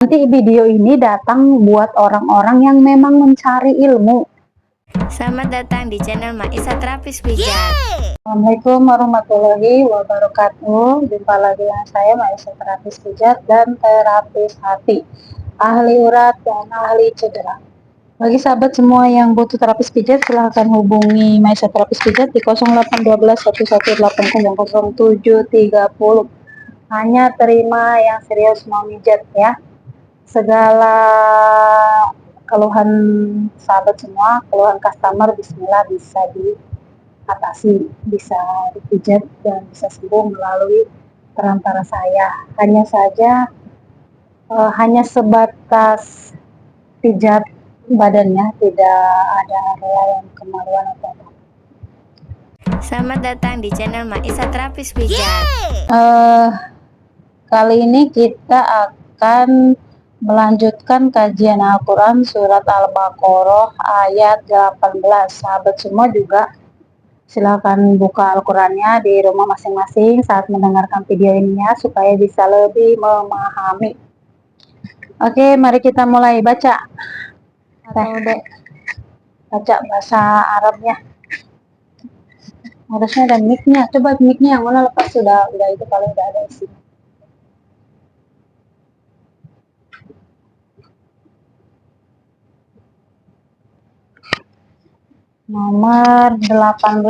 Nanti video ini datang buat orang-orang yang memang mencari ilmu. Selamat datang di channel Maisa Terapis Pijat. Assalamualaikum warahmatullahi wabarakatuh. Jumpa lagi dengan saya Maisa Terapis Pijat dan terapis hati, ahli urat dan ahli cedera. Bagi sahabat semua yang butuh terapis pijat, silahkan hubungi Maisa Terapis Pijat di 0812 1180 0730. Hanya terima yang serius mau mijat ya. Segala keluhan sahabat semua, keluhan customer, bismillah bisa diatasi, bisa dipijat dan bisa sembuh melalui perantara saya. Hanya saja hanya sebatas pijat badannya, tidak ada area yang kemaluan atau apa. Selamat datang di channel Maisa Terapis Pijat. Kali ini kita akan melanjutkan kajian Al-Quran surat Al-Baqarah ayat 18. Sahabat semua juga silakan buka Al-Qurannya di rumah masing-masing saat mendengarkan video ini ya, supaya bisa lebih memahami. Oke, mari kita mulai baca. Baca bahasa Arabnya. Harusnya ada mic-nya. Coba mic-nya yang mana lepas, sudah itu kalau udah ada isi. Nomor 18.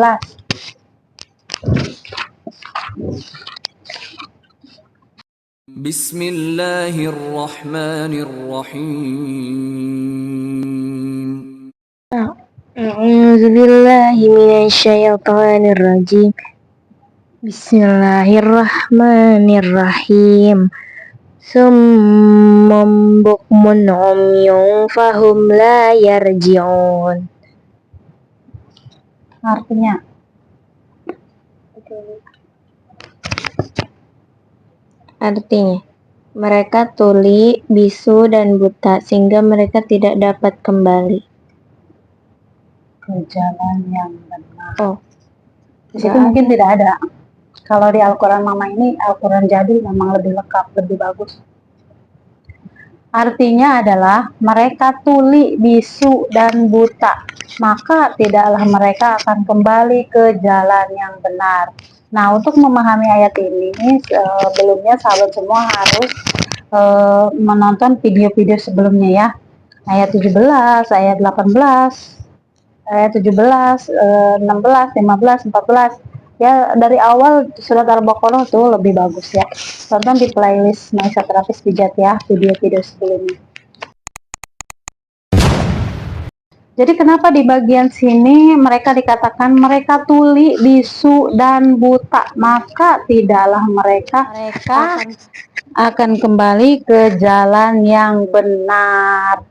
Bismillahirrahmanirrahim. A'udzubillahi minasyaitonirrajim. Bismillahirrahmanirrahim. Summum bukmun umyun fahum la yarji'un. Artinya mereka tuli, bisu, dan buta sehingga mereka tidak dapat kembali ke jalan yang benar. Di situ Enggak mungkin tidak ada. Kalau di Al-Quran Mama ini, Al-Quran jadi memang lebih lengkap, lebih bagus. Artinya adalah mereka tuli, bisu, dan buta, maka tidaklah mereka akan kembali ke jalan yang benar. Nah, untuk memahami ayat ini, sebelumnya sahabat semua harus menonton video-video sebelumnya ya. Ayat 17, ayat 18, ayat 17, 16, 15, 14. Ya, dari awal surat Al-Baqarah tuh lebih bagus ya. Tonton di playlist Maisa Terapis Pijat ya, video-video sebelumnya. Jadi kenapa di bagian sini mereka dikatakan mereka tuli, bisu, dan buta, maka tidaklah mereka akan kembali ke jalan yang benar.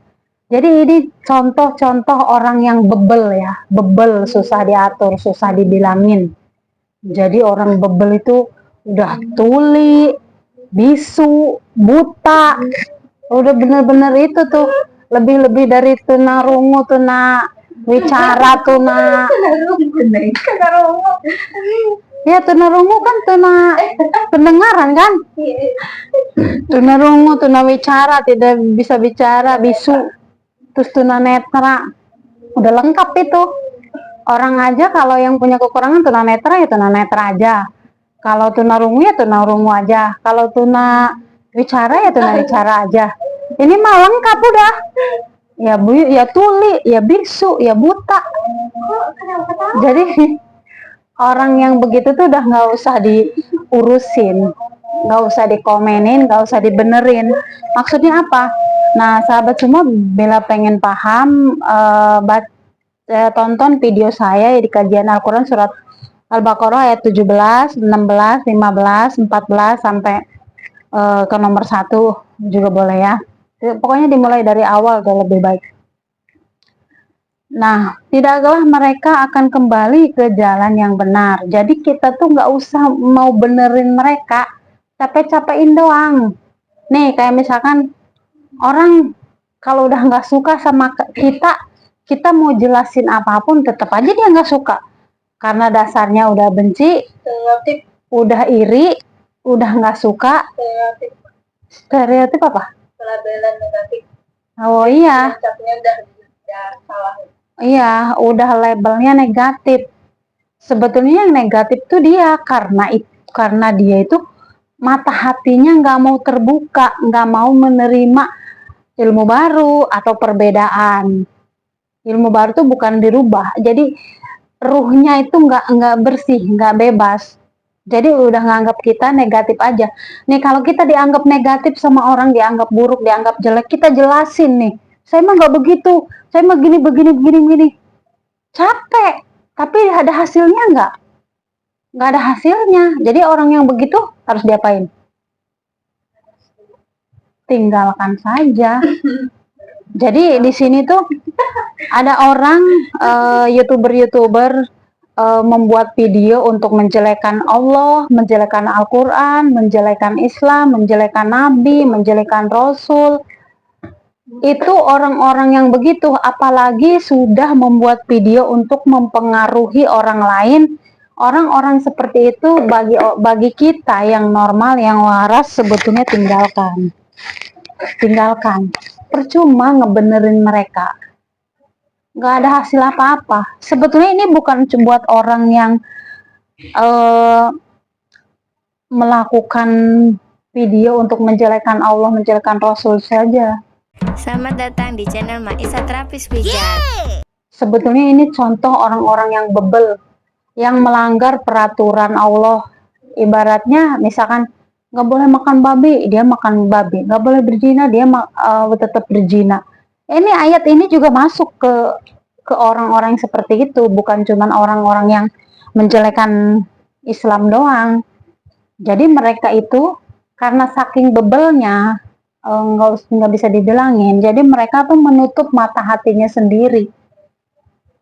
Jadi ini contoh-contoh orang yang bebel ya, bebel, susah diatur, susah dibilangin. Jadi orang bebel itu udah tuli, bisu, buta, udah bener-bener itu tuh, lebih-lebih dari tunarungu, tuna wicara, tuna ya, tunarungu kan tuna pendengaran kan, tunarungu, tuna wicara, tidak bisa bicara, bisu, terus tunanetra, udah lengkap itu. Orang aja kalau yang punya kekurangan tunanetra ya tunanetra aja, kalau tunarungu ya tunarungu aja, kalau tuna wicara ya tuna wicara aja. Ini mah lengkap udah, ya ya tuli, ya bisu, ya buta. Jadi orang yang begitu tuh udah nggak usah diurusin, nggak usah dikomenin, nggak usah dibenerin. Maksudnya apa? Nah, sahabat semua, bila pengen paham, tonton video saya di kajian Al-Quran surat Al-Baqarah ayat 17, 16, 15, 14 sampai ke nomor 1 juga boleh ya. Pokoknya dimulai dari awal udah lebih baik. Nah, tidaklah mereka akan kembali ke jalan yang benar. Jadi kita tuh nggak usah mau benerin mereka, capek-capekin doang. Nih, kayak misalkan orang kalau udah nggak suka sama kita mau jelasin apapun tetap aja dia nggak suka, karena dasarnya udah benci, udah iri, udah nggak suka. Stereotip apa? pelabelan negatif. Oh iya. Udah salah. Iya, udah labelnya negatif. Sebetulnya yang negatif tuh dia karena dia itu mata hatinya nggak mau terbuka, nggak mau menerima ilmu baru atau perbedaan. Ilmu baru tuh bukan dirubah, jadi ruhnya itu nggak bersih, nggak bebas. Jadi udah nganggap kita negatif aja. Nih kalau kita dianggap negatif sama orang, dianggap buruk, dianggap jelek, kita jelasin nih. Saya mah nggak begitu, saya mah gini, begini. Capek, tapi ada hasilnya nggak? Nggak ada hasilnya. Jadi orang yang begitu harus diapain? Tinggalkan saja. Jadi di sini tuh ada orang youtuber membuat video untuk menjelekan Allah, menjelekan Al-Quran, menjelekan Islam, menjelekan Nabi, menjelekan Rasul. Itu orang-orang yang begitu, apalagi sudah membuat video untuk mempengaruhi orang lain. Orang-orang seperti itu bagi kita yang normal, yang waras, sebetulnya tinggalkan. Percuma ngebenerin mereka, nggak ada hasil apa-apa. Sebetulnya ini bukan buat orang yang melakukan video untuk menjelekan Allah, menjelekan Rasul saja. Selamat datang di channel Maisa Terapis Pijat. Sebetulnya ini contoh orang-orang yang bebel, yang melanggar peraturan Allah. Ibaratnya misalkan nggak boleh makan babi, dia makan babi. Nggak boleh berzina, dia tetap berzina. Ini ayat ini juga masuk ke orang-orang seperti itu, bukan cuma orang-orang yang menjelekan Islam doang. Jadi mereka itu karena saking bebelnya, nggak bisa dibilangin. Jadi mereka tuh menutup mata hatinya sendiri.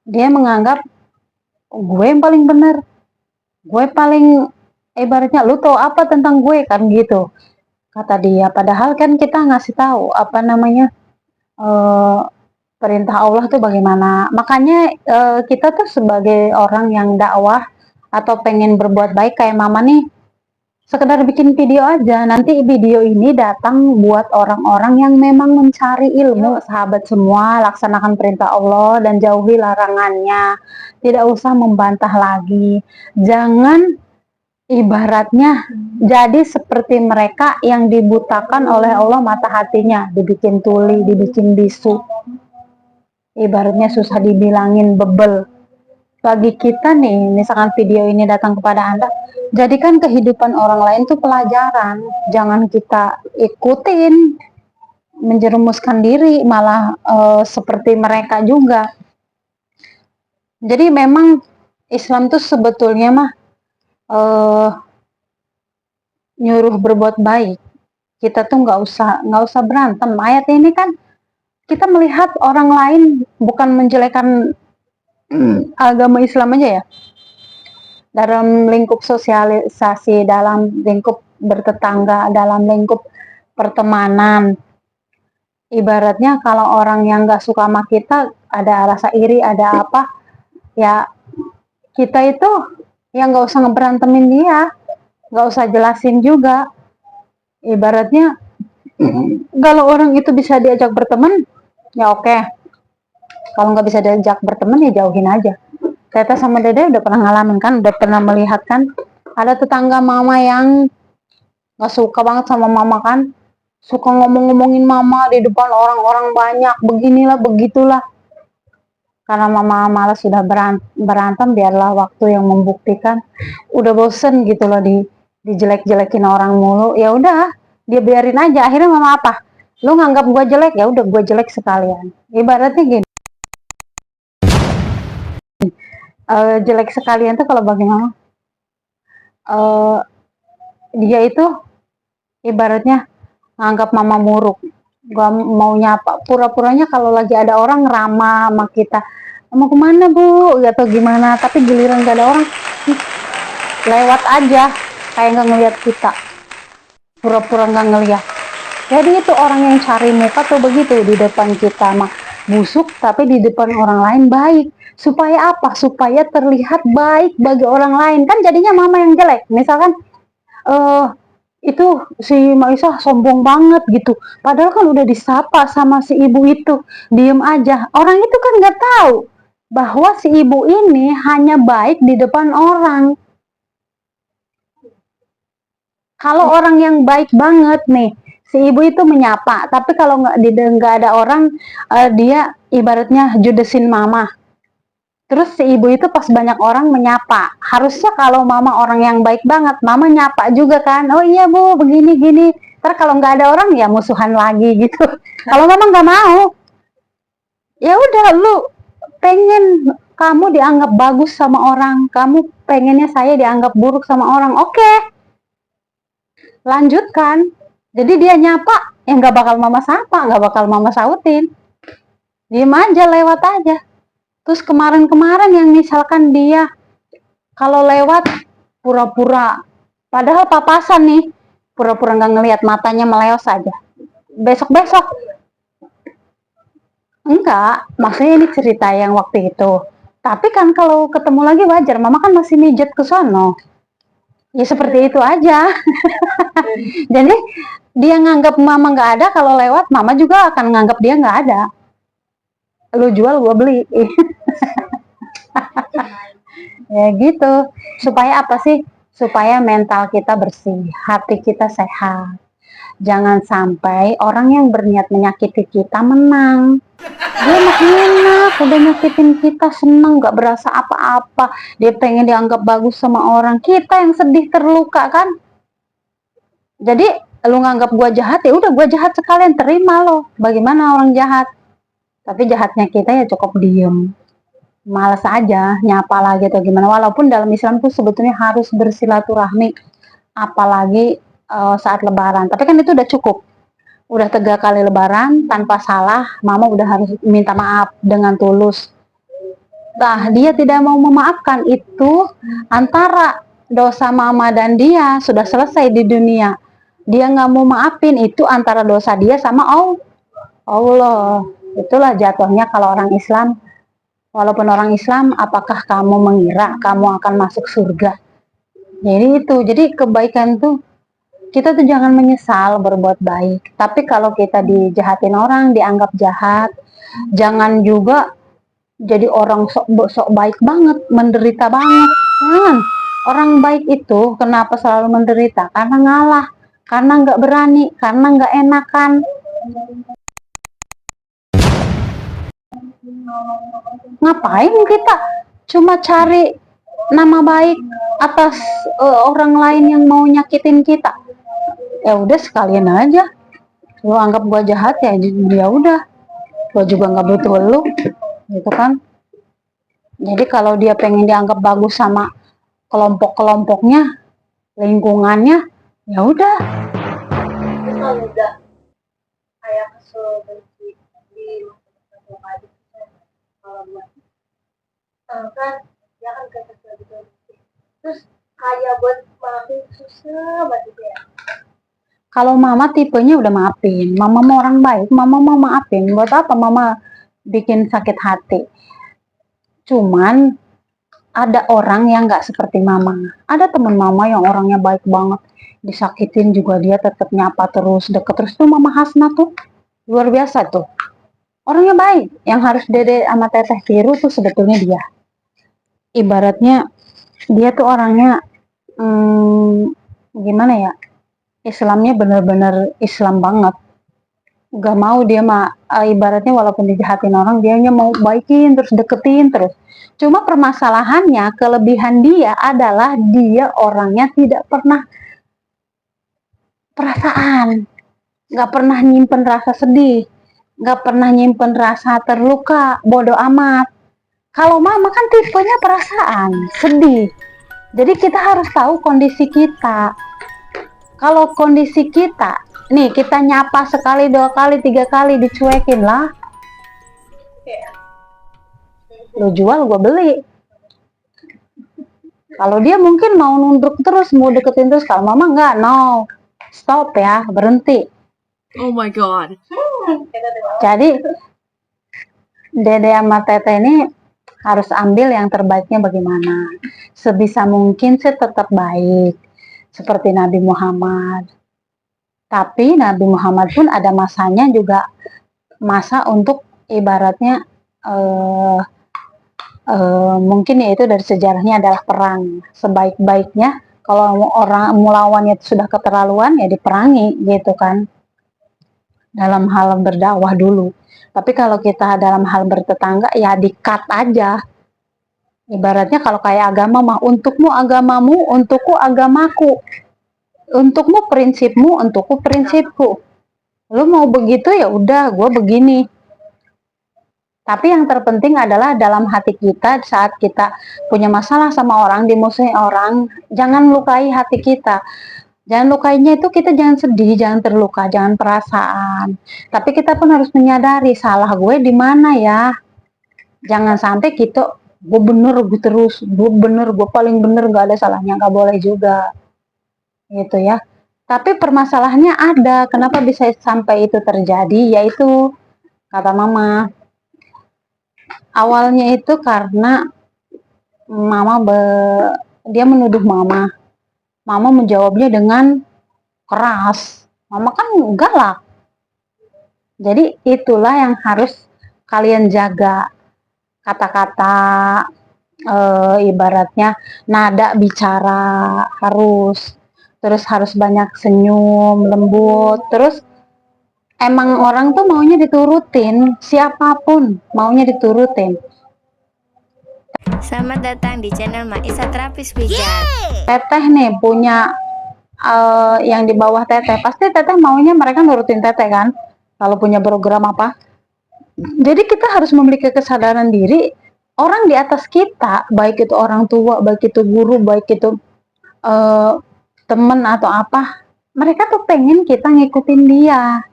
Dia menganggap gue yang paling benar, gue paling, ibaratnya lu tahu apa tentang gue, kan gitu kata dia. Padahal kan kita ngasih tahu apa namanya perintah Allah tuh bagaimana. Makanya kita tuh sebagai orang yang dakwah atau pengen berbuat baik kayak mama nih, sekedar bikin video aja. Nanti video ini datang buat orang-orang yang memang mencari ilmu. Sahabat semua, laksanakan perintah Allah dan jauhi larangannya. Tidak usah membantah lagi. Jangan ibaratnya jadi seperti mereka yang dibutakan oleh Allah mata hatinya, dibikin tuli, dibikin bisu. Ibaratnya susah dibilangin bebel. Bagi kita nih, misalkan video ini datang kepada Anda, jadikan kehidupan orang lain tuh pelajaran. Jangan kita ikutin, menjerumuskan diri, malah seperti mereka juga. Jadi memang Islam tuh sebetulnya mah nyuruh berbuat baik. Kita tuh nggak usah berantem. Ayat ini kan kita melihat orang lain, bukan menjelekan agama Islam aja ya. Dalam lingkup sosialisasi, dalam lingkup bertetangga, dalam lingkup pertemanan. Ibaratnya kalau orang yang nggak suka sama kita, ada rasa iri, ada apa, ya kita itu yang nggak usah ngeberantemin dia, nggak usah jelasin juga. Ibaratnya kalau orang itu bisa diajak berteman, ya oke. Kalau nggak bisa diajak berteman, ya jauhin aja. Teta sama Dede udah pernah ngalamin kan, udah pernah melihat kan, ada tetangga mama yang nggak suka banget sama mama kan, suka ngomong-ngomongin mama di depan orang-orang banyak, beginilah begitulah. Karena mama malas sudah berantem, biarlah waktu yang membuktikan. Udah bosen gitu loh dijelek-jelekin orang mulu, ya udah dia biarin aja. Akhirnya mama apa? Lu nganggap gue jelek, ya udah gue jelek sekalian. Ibaratnya gini. Jelek sekalian tuh kalau bagi mama, dia itu ibaratnya nganggap mama muruk, gak mau nyapa, pura-puranya kalau lagi ada orang ramah sama kita, mau kemana bu, atau gimana, tapi giliran gak ada orang, lewat aja kayak nggak ngeliat kita, pura-pura nggak ngeliat. Jadi itu orang yang cari muka tuh begitu, di depan kita mah busuk, tapi di depan orang lain baik. Supaya apa? Supaya terlihat baik bagi orang lain. Kan jadinya mama yang jelek. Misalkan itu si Maisa sombong banget gitu. Padahal kan udah disapa sama si ibu itu, diem aja. Orang itu kan nggak tahu bahwa si ibu ini hanya baik di depan orang. Kalau orang yang baik banget nih, si ibu itu menyapa. Tapi kalau nggak ada orang, dia ibaratnya judesin mama. Terus si ibu itu pas banyak orang menyapa. Harusnya kalau mama orang yang baik banget, mama nyapa juga kan. Oh iya bu, begini gini. Terus kalau nggak ada orang ya musuhan lagi gitu. Kalau mama nggak mau, ya udah lu pengen kamu dianggap bagus sama orang, kamu pengennya saya dianggap buruk sama orang. Oke, lanjutkan. Jadi dia nyapa, ya nggak bakal mama sapa, nggak bakal mama sautin. Diem aja, lewat aja. Terus kemarin-kemarin yang misalkan dia kalau lewat pura-pura, padahal papasan nih, pura-pura nggak ngelihat, matanya meleos aja. Besok-besok, enggak, maksudnya ini cerita yang waktu itu. Tapi kan kalau ketemu lagi wajar, mama kan masih mijet ke sono. Ya seperti itu aja. Jadi dia nganggap mama nggak ada, kalau lewat mama juga akan nganggap dia nggak ada. Lu jual, gua beli. Ya gitu. Supaya apa sih? Supaya mental kita bersih, hati kita sehat. Jangan sampai orang yang berniat menyakiti kita menang. Dia enak, udah nyakitin kita, seneng, gak berasa apa-apa. Dia pengen dianggap bagus sama orang. Kita yang sedih, terluka kan. Jadi lu nganggap gua jahat, ya udah gua jahat sekalian, terima lo. Bagaimana orang jahat? Tapi jahatnya kita ya cukup diem. Males aja nyapa lagi atau gimana. Walaupun dalam Islam tuh sebetulnya harus bersilaturahmi, apalagi saat lebaran. Tapi kan itu udah cukup. Udah 3 kali lebaran tanpa salah, mama udah harus minta maaf dengan tulus. Nah, dia tidak mau memaafkan, itu antara dosa mama dan dia sudah selesai di dunia. Dia nggak mau maafin, itu antara dosa dia sama Allah. Itulah jatuhnya kalau orang Islam. Walaupun orang Islam, apakah kamu mengira kamu akan masuk surga? Jadi itu, jadi kebaikan tuh, kita tuh jangan menyesal berbuat baik. Tapi kalau kita dijahatin orang, dianggap jahat, jangan juga jadi orang sok baik banget, menderita banget. Jangan. Orang baik itu kenapa selalu menderita? Karena ngalah, karena nggak berani, karena nggak enakan. Ngapain kita cuma cari nama baik atas orang lain yang mau nyakitin kita? Ya udah sekalian aja. Lu anggap gua jahat ya udah. Gua juga nggak butuh lu, gitu kan? Jadi kalau dia pengen dianggap bagus sama kelompok-kelompoknya, lingkungannya, ya udah. Kalau udah kayak kesel benci di kalau buat kan dia kan kesel gitu, terus kayak buat maafin susah banget ya. Kalau mama tipenya udah maafin, mama mau orang baik, mama mau maafin. Buat apa mama bikin sakit hati? Cuman ada orang yang nggak seperti mama. Ada teman mama yang orangnya baik banget, disakitin juga dia tetap nyapa terus, deket terus. Tuh mama Hasna tuh luar biasa tuh, orangnya baik. Yang harus dede sama teteh tiru tuh sebetulnya dia. Ibaratnya dia tuh orangnya gimana ya, Islamnya bener-bener Islam banget. Gak mau dia mah ibaratnya walaupun dijahatin orang, dianya mau baikin terus, deketin terus. Cuma permasalahannya, kelebihan dia adalah dia orangnya tidak pernah perasaan, gak pernah nyimpen rasa sedih, gak pernah nyimpen rasa terluka, bodoh amat. Kalau mama kan tipenya perasaan, sedih. Jadi kita harus tahu kondisi kita. Kalau kondisi kita, nih kita nyapa sekali, 2 kali, 3 kali dicuekin lah. Lo jual, gua beli. Kalau dia mungkin mau nunduk terus, mau deketin terus. Kalau mama enggak, no. Stop ya, berhenti. Oh my god. Jadi dede sama tete ini harus ambil yang terbaiknya bagaimana. Sebisa mungkin sih tetap baik. seperti Nabi Muhammad. Tapi Nabi Muhammad pun ada masanya juga, masa untuk ibaratnya mungkin yaitu dari sejarahnya adalah perang. Sebaik-baiknya kalau orang melawannya sudah keterlaluan ya diperangi gitu kan, dalam hal berdakwah dulu. Tapi kalau kita dalam hal bertetangga ya di-cut aja. Ibaratnya kalau kayak agama mah, untukmu agamamu, untukku agamaku. Untukmu prinsipmu, untukku prinsipku. Lu mau begitu ya udah, gue begini. Tapi yang terpenting adalah dalam hati kita saat kita punya masalah sama orang, dimusuhi orang, jangan lukai hati kita. Jangan lukainya itu kita jangan sedih, jangan terluka, jangan perasaan. Tapi kita pun harus menyadari salah gue di mana ya. Jangan sampai kita gue bener, gue terus, gue bener, gue paling bener, gak ada salahnya, gak boleh juga. Gitu ya. Tapi permasalahannya ada, kenapa bisa sampai itu terjadi, yaitu kata mama, awalnya itu karena dia menuduh mama menjawabnya dengan keras, mama kan galak. Jadi itulah yang harus kalian jaga, kata-kata ibaratnya nada bicara terus harus banyak senyum, lembut, terus emang orang tuh maunya diturutin, siapapun maunya diturutin. Selamat datang di channel Maisa Terapis Pijat. Teteh nih punya yang di bawah teteh, pasti teteh maunya mereka nurutin teteh kan, kalau punya program apa. Jadi kita harus memiliki kesadaran diri, orang di atas kita, baik itu orang tua, baik itu guru, baik itu temen atau apa, mereka tuh pengen kita ngikutin dia.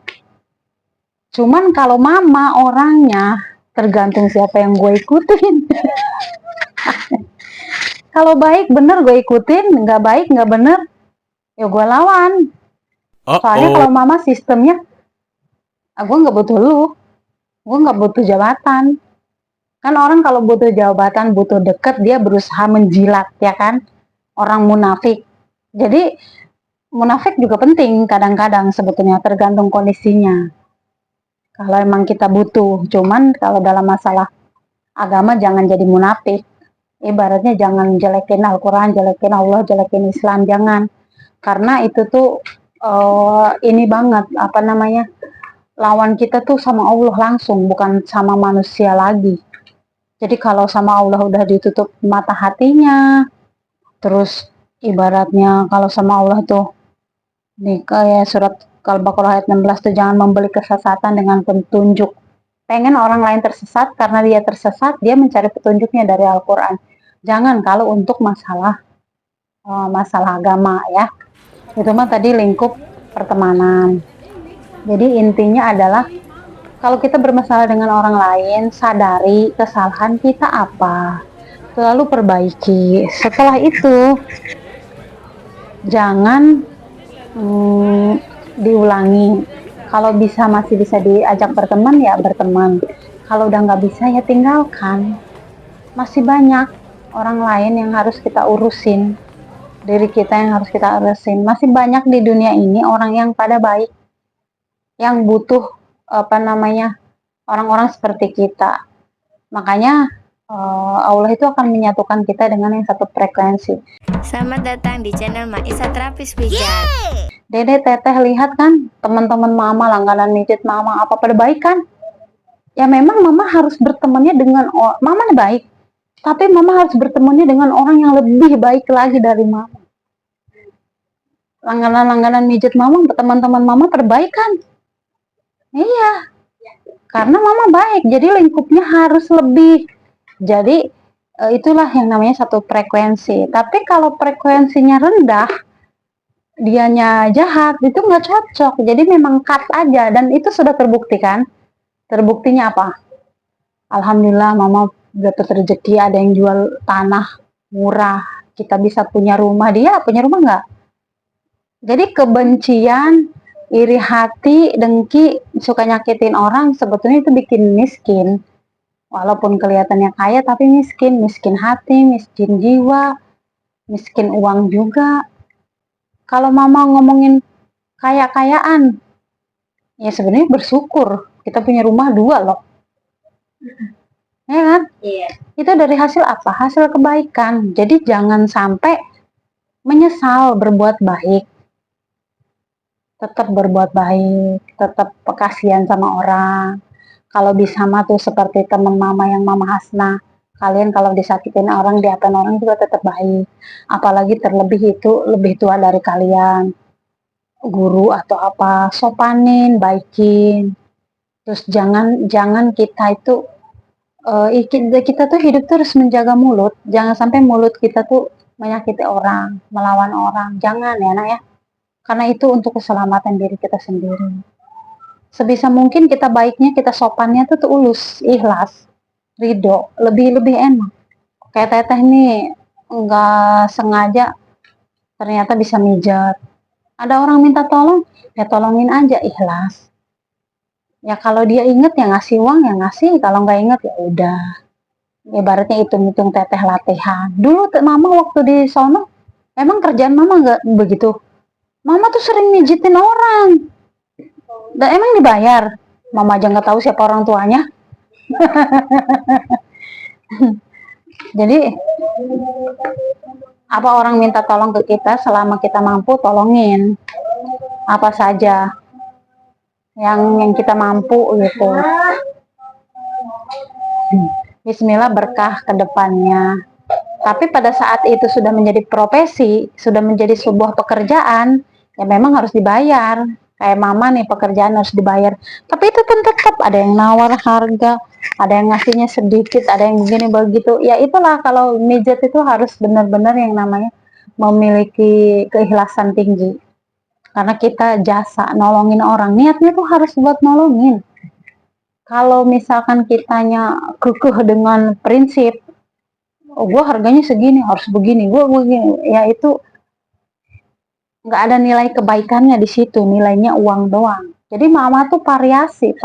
Cuman kalau mama orangnya tergantung siapa yang gue ikutin. Kalau baik bener gue ikutin, nggak baik nggak bener ya gue lawan. Soalnya kalau mama sistemnya, gue nggak butuh lu, gue nggak butuh jabatan. Kan orang kalau butuh jabatan, butuh deket, dia berusaha menjilat ya kan, orang munafik. Jadi munafik juga penting kadang-kadang sebetulnya, tergantung kondisinya. Kalau emang kita butuh, cuman kalau dalam masalah agama jangan jadi munafik. Ibaratnya jangan jelekin Al-Quran, jelekin Allah, jelekin Islam, jangan. Karena itu tuh ini banget, apa namanya, lawan kita tuh sama Allah langsung, bukan sama manusia lagi. Jadi kalau sama Allah udah ditutup mata hatinya, terus ibaratnya kalau sama Allah tuh, nih kayak surat Al-Baqarah ayat 16 tuh, jangan membeli kesesatan dengan petunjuk. Pengen orang lain tersesat, karena dia tersesat, dia mencari petunjuknya dari Al-Quran. Jangan kalau untuk masalah agama ya. Itu mah tadi lingkup pertemanan. Jadi intinya adalah kalau kita bermasalah dengan orang lain, sadari kesalahan kita apa, lalu perbaiki. Setelah itu jangan diulangi. Kalau bisa masih bisa diajak berteman ya berteman. Kalau udah nggak bisa ya tinggalkan. Masih banyak orang lain yang harus kita urusin, diri kita yang harus kita urusin. Masih banyak di dunia ini orang yang pada baik, yang butuh apa namanya, orang-orang seperti kita. Makanya Allah itu akan menyatukan kita dengan yang satu frekuensi. Selamat datang di channel Maisa Terapis Pijat. Dede, teteh lihat kan teman-teman mama, langganan mijit mama, apa pada baik kan? Ya memang mama harus bertemannya dengan mama baik, tapi mama harus bertemannya dengan orang yang lebih baik lagi dari mama. Langganan mijit mama, teman-teman mama terbaik kan? Iya, karena mama baik, jadi lingkupnya harus lebih. Jadi itulah yang namanya satu frekuensi. Tapi kalau frekuensinya rendah, dianya jahat, itu nggak cocok. Jadi memang cut aja, dan itu sudah terbukti kan. Terbuktinya apa? Alhamdulillah mama dapat rezeki, ada yang jual tanah murah, kita bisa punya rumah, dia punya rumah nggak? Jadi kebencian, iri hati, dengki, suka nyakitin orang, sebetulnya itu bikin miskin. Walaupun kelihatannya kaya tapi miskin, miskin hati, miskin jiwa, miskin uang juga. Kalau mama ngomongin kaya-kayaan, ya sebenarnya bersyukur. Kita punya rumah 2 loh. Ya kan? Iya. Itu dari hasil apa? Hasil kebaikan. Jadi jangan sampai menyesal berbuat baik. Tetap berbuat baik, tetap kasihan sama orang. Kalau bisa mah tuh seperti teman mama yang Mama Hasna. Kalian kalau disakitin orang, diapain orang juga tetap baik. Apalagi terlebih itu lebih tua dari kalian. Guru atau apa, sopanin, baikin. Terus jangan kita itu kita tuh hidup tuh harus menjaga mulut. Jangan sampai mulut kita tuh menyakiti orang, melawan orang. Jangan ya, Nak ya. Karena itu untuk keselamatan diri kita sendiri. Sebisa mungkin kita baiknya, kita sopannya tuh tulus, ikhlas, ridho, lebih enak. Kayak teteh nih, nggak sengaja ternyata bisa mijat. Ada orang minta tolong, ya tolongin aja, ikhlas. Ya kalau dia inget ya ngasih uang ya ngasih, kalau nggak inget ya udah. Ibaratnya hitung-hitung teteh latihan. Dulu mama waktu di sono, emang kerjaan mama nggak begitu. Mama tuh sering mijitin orang. Dan emang dibayar. Mama aja nggak tahu siapa orang tuanya. Jadi apa orang minta tolong ke kita, selama kita mampu tolongin. Apa saja yang kita mampu gitu. Bismillah berkah ke depannya. Tapi pada saat itu sudah menjadi profesi, sudah menjadi sebuah pekerjaan, ya memang harus dibayar. Kayak mama nih, pekerjaan harus dibayar. Tapi itu pun tetap ada yang nawar harga, ada yang ngasihnya sedikit, ada yang begini begitu. Ya itulah, kalau mijat itu harus benar-benar yang namanya memiliki keikhlasan tinggi. Karena kita jasa nolongin orang, niatnya tuh harus buat nolongin. Kalau misalkan kitanya kekeh dengan prinsip, oh gue harganya segini, harus begini, gue begini, ya itu nggak ada nilai kebaikannya di situ, nilainya uang doang. Jadi mama tuh variatif.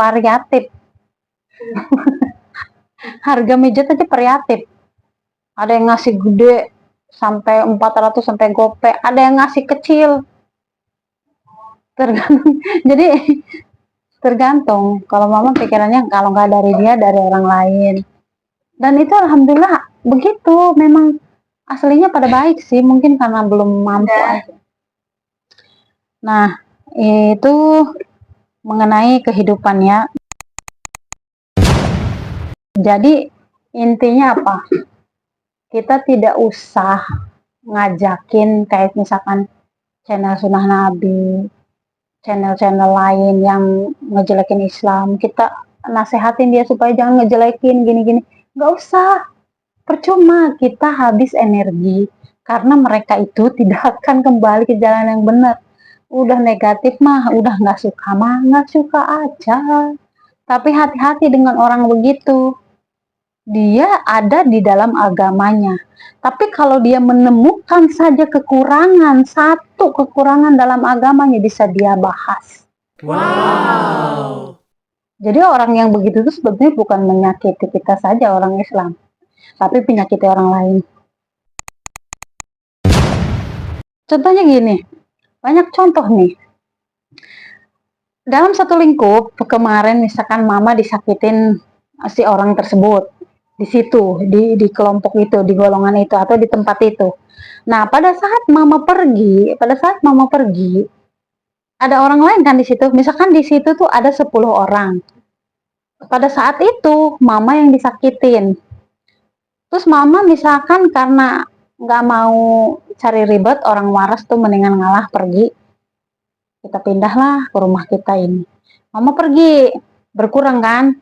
Harga mijat aja variatif. Ada yang ngasih gede sampai 400 sampai gope, ada yang ngasih kecil. Tergantung. Jadi tergantung. Kalau mama pikirannya kalau nggak dari dia, dari orang lain. Dan itu alhamdulillah begitu. Memang aslinya pada baik sih, mungkin karena belum mampu aja. Nah, itu mengenai kehidupannya. Jadi intinya apa? Kita tidak usah ngajakin kayak misalkan channel Sunnah Nabi, channel-channel lain yang ngejelekin Islam. Kita nasehatin dia supaya jangan ngejelekin gini-gini. Nggak usah. Percuma kita habis energi karena mereka itu tidak akan kembali ke jalan yang benar. Udah negatif mah, udah nggak suka mah, nggak suka aja. Tapi hati-hati dengan orang begitu. Dia ada di dalam agamanya. Tapi kalau dia menemukan saja kekurangan, satu kekurangan dalam agamanya bisa dia bahas. Wow. Jadi orang yang begitu itu sebetulnya bukan menyakiti kita saja orang Islam, tapi penyakiti orang lain. Contohnya gini, banyak contoh nih. Dalam satu lingkup, kemarin misalkan mama disakitin si orang tersebut, di situ, di kelompok itu, di golongan itu, atau di tempat itu. Nah, pada saat mama pergi, ada orang lain kan di situ. Misalkan di situ tuh ada 10 orang. Pada saat itu, mama yang disakitin. Terus mama misalkan karena nggak mau cari ribet, orang waras tuh mendingan ngalah pergi. Kita pindahlah ke rumah kita ini. Mama pergi, berkurang kan?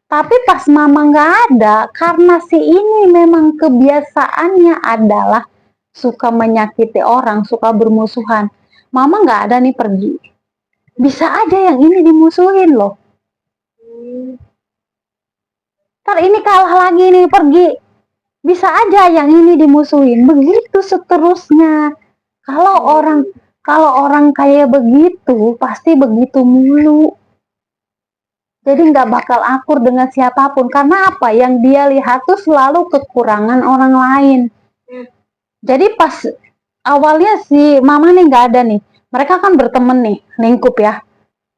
Tapi pas mama nggak ada, karena si ini memang kebiasaannya adalah suka menyakiti orang, suka bermusuhan. Mama nggak ada nih pergi. Bisa aja yang ini dimusuhin loh. Ntar ini kalah lagi nih pergi. Bisa aja yang ini dimusuhin. Begitu seterusnya. Kalau orang kayak begitu, pasti begitu mulu. Jadi nggak bakal akur dengan siapapun. Karena apa? Yang dia lihat tuh selalu kekurangan orang lain. Jadi pas awalnya si mama nih nggak ada nih. Mereka kan berteman nih, lingkup ya.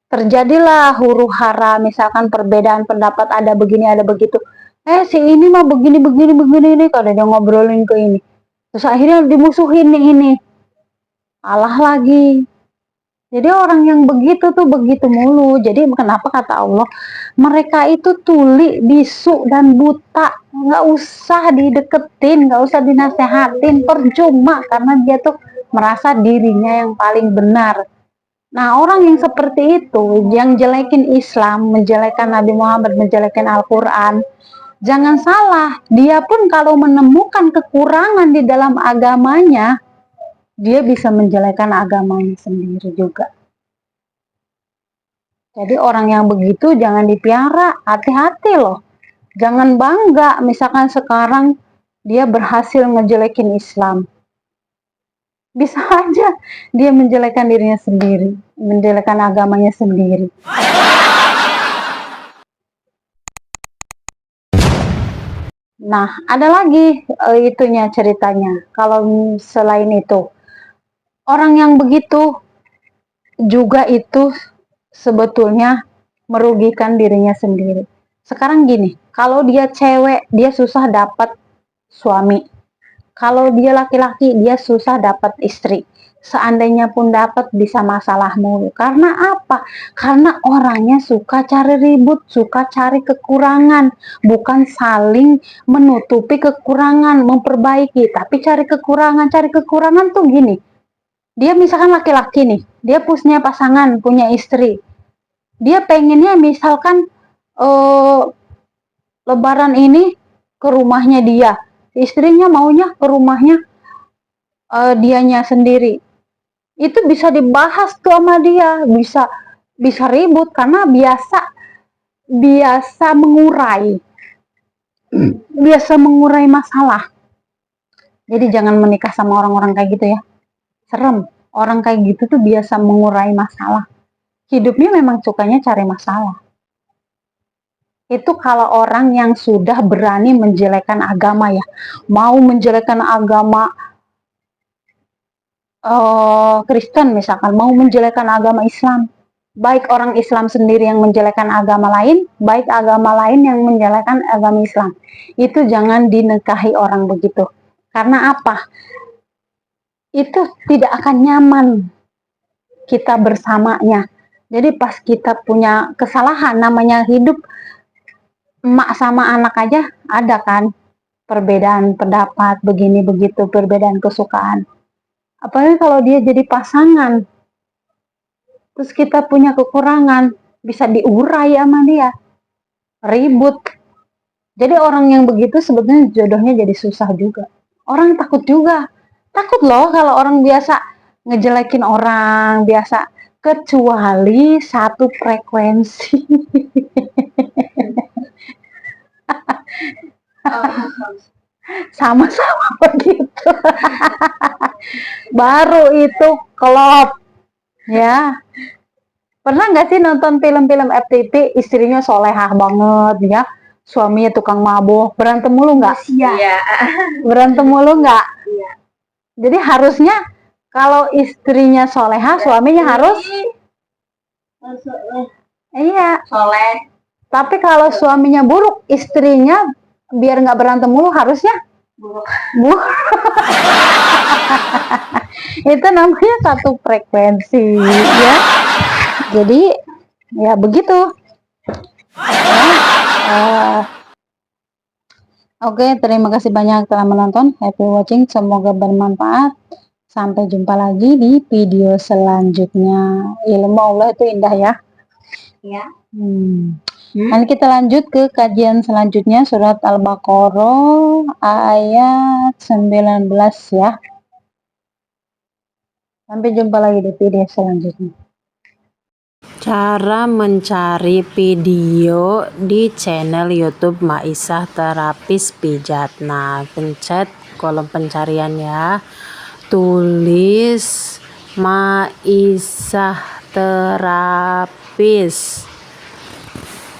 Terjadilah huru hara, misalkan perbedaan pendapat, ada begini ada begitu. Si ini mah begini begini begini nih, kalau dia ngobrolin ke ini. Terus akhirnya dimusuhin nih ini. Kalah lagi. Jadi orang yang begitu tuh begitu mulu. Jadi kenapa kata Allah, mereka itu tuli, bisu, dan buta. Nggak usah dideketin, nggak usah dinasehatin, percuma. Karena dia tuh merasa dirinya yang paling benar. Nah, orang yang seperti itu, yang jelekin Islam, menjelekan Nabi Muhammad, menjelekan Al-Quran, jangan salah, dia pun kalau menemukan kekurangan di dalam agamanya, dia bisa menjelekan agamanya sendiri juga. Jadi orang yang begitu jangan dipiara, hati-hati loh. Jangan bangga, misalkan sekarang dia berhasil ngejelekin Islam. Bisa aja dia menjelekan dirinya sendiri, menjelekan agamanya sendiri. Nah, ada lagi itunya ceritanya. Kalau selain itu, orang yang begitu juga itu sebetulnya merugikan dirinya sendiri. Sekarang gini, kalau dia cewek, dia susah dapat suami. Kalau dia laki-laki, dia susah dapat istri. Seandainya pun dapat, bisa masalah mulu. Karena apa? Karena orangnya suka cari ribut, suka cari kekurangan. Bukan saling menutupi kekurangan, memperbaiki. Tapi cari kekurangan tuh gini. Dia misalkan laki-laki nih, dia punya pasangan, punya istri. Dia pengennya misalkan Lebaran ini ke rumahnya dia. Istrinya maunya ke rumahnya dianya sendiri. Itu bisa dibahas tuh sama dia, bisa ribut karena biasa mengurai masalah. Jadi jangan menikah sama orang-orang kayak gitu ya, serem. Orang kayak gitu tuh biasa mengurai masalah, hidupnya memang sukanya cari masalah. Itu kalau orang yang sudah berani menjelekkan agama ya, mau menjelekkan agama Kristen misalkan, mau menjelekkan agama Islam, baik orang Islam sendiri yang menjelekkan agama lain, baik agama lain yang menjelekkan agama Islam, itu jangan dinikahi orang begitu. Karena apa? Itu tidak akan nyaman kita bersamanya. Jadi pas kita punya kesalahan, namanya hidup emak sama anak aja ada kan perbedaan pendapat, begini begitu, perbedaan kesukaan. Apalagi kalau dia jadi pasangan, terus kita punya kekurangan, bisa diurai sama dia, ribut. Jadi orang yang begitu sebetulnya jodohnya jadi susah juga. Orang takut juga, takut loh kalau orang biasa ngejelekin orang, biasa, kecuali satu frekuensi. Sama-sama begitu. Baru itu klop ya. Pernah nggak sih nonton film-film FTV, istrinya solehah banget ya, suaminya tukang mabuk, berantem mulu nggak? Iya. Berantem mulu nggak? Iya. Jadi harusnya kalau istrinya solehah, suaminya harus iya Soleh. Tapi kalau suaminya buruk, istrinya biar nggak berantem mulu harusnya buruk. Itu namanya satu frekuensi ya. Jadi ya begitu. Oke, terima kasih banyak telah menonton. Happy watching, semoga bermanfaat. Sampai jumpa lagi di video selanjutnya. Ilmu Allah itu indah ya. Ya. Nanti kita lanjut ke kajian selanjutnya, surat Al-Baqarah ayat 19 ya. Sampai jumpa lagi di video selanjutnya. Cara mencari video di channel YouTube Maisah Terapis Pijat. Nah, pencet kolom pencarian ya. Tulis Maisah Terapis.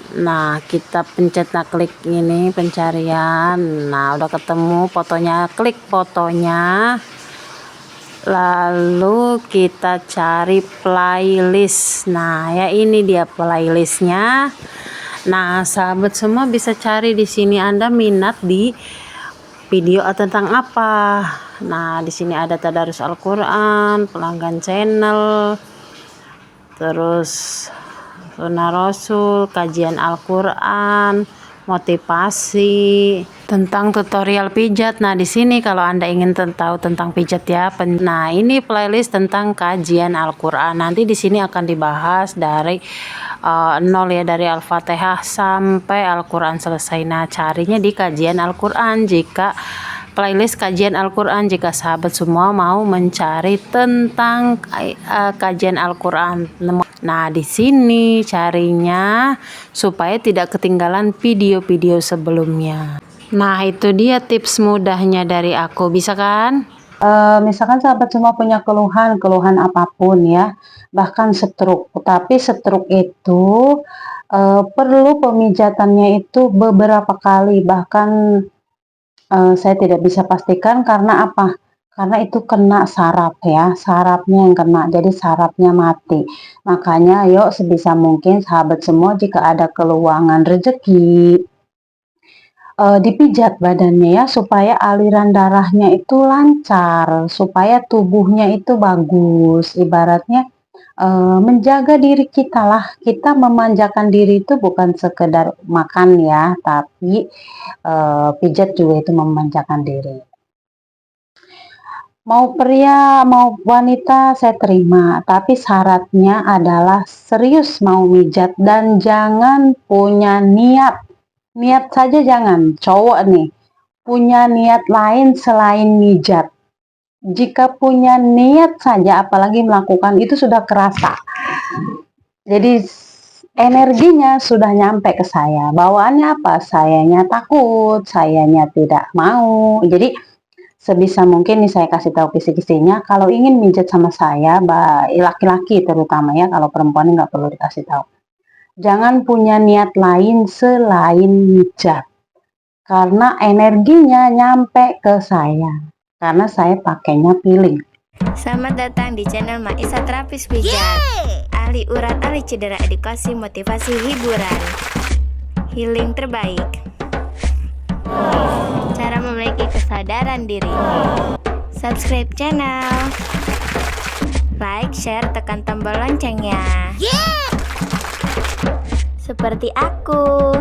Nah, kita pencet, nah klik ini pencarian. Nah, udah ketemu fotonya, klik fotonya. Lalu kita cari playlist. Nah, ya ini dia playlistnya. Nah, sahabat semua bisa cari di sini Anda minat di video tentang apa. Nah, di sini ada tadarus Al-Quran, pelanggan channel, terus sunnah Rasul, kajian Al-Quran, motivasi, tentang tutorial pijat. Nah, di sini kalau Anda ingin tahu tentang pijat ya. Nah, ini playlist tentang kajian Al-Quran. Nanti di sini akan dibahas dari nol ya, dari Al-Fatihah sampai Al-Quran selesai. Nah, carinya di kajian Al-Quran. Jika playlist kajian Al-Quran, jika sahabat semua mau mencari tentang kajian Al-Quran. Nah, di sini carinya supaya tidak ketinggalan video-video sebelumnya. Nah, itu dia tips mudahnya dari aku. Bisa kan? Misalkan sahabat semua punya keluhan apapun ya, bahkan stroke. Tapi stroke itu perlu pemijatannya itu beberapa kali, bahkan saya tidak bisa pastikan karena apa? Karena itu kena saraf ya, sarafnya yang kena, jadi sarafnya mati. Makanya yuk sebisa mungkin sahabat semua jika ada keluangan rezeki, dipijat badannya ya, supaya aliran darahnya itu lancar, supaya tubuhnya itu bagus. Ibaratnya menjaga diri kita lah. Kita memanjakan diri itu bukan sekedar makan ya, tapi pijat juga itu memanjakan diri. Mau pria, mau wanita saya terima, tapi syaratnya adalah serius mau mijat dan jangan punya niat. Niat saja jangan, cowok nih, punya niat lain selain mijat. Jika punya niat saja, apalagi melakukan itu sudah kerasa. Jadi energinya sudah nyampe ke saya. Bawaannya apa? Sayanya takut, sayanya tidak mau. Jadi sebisa mungkin nih saya kasih tahu kisi-kisinya, kalau ingin mijat sama saya, laki-laki terutama ya, kalau perempuan nggak perlu dikasih tahu. Jangan punya niat lain selain mijat, karena energinya nyampe ke saya, karena saya pakainya peeling. Selamat datang di channel Maisa Terapis Pijat. Ahli urat, ahli cedera, edukasi, motivasi, hiburan, healing terbaik. Cara memiliki kesadaran diri. Subscribe channel, like, share, tekan tombol loncengnya. Seperti aku.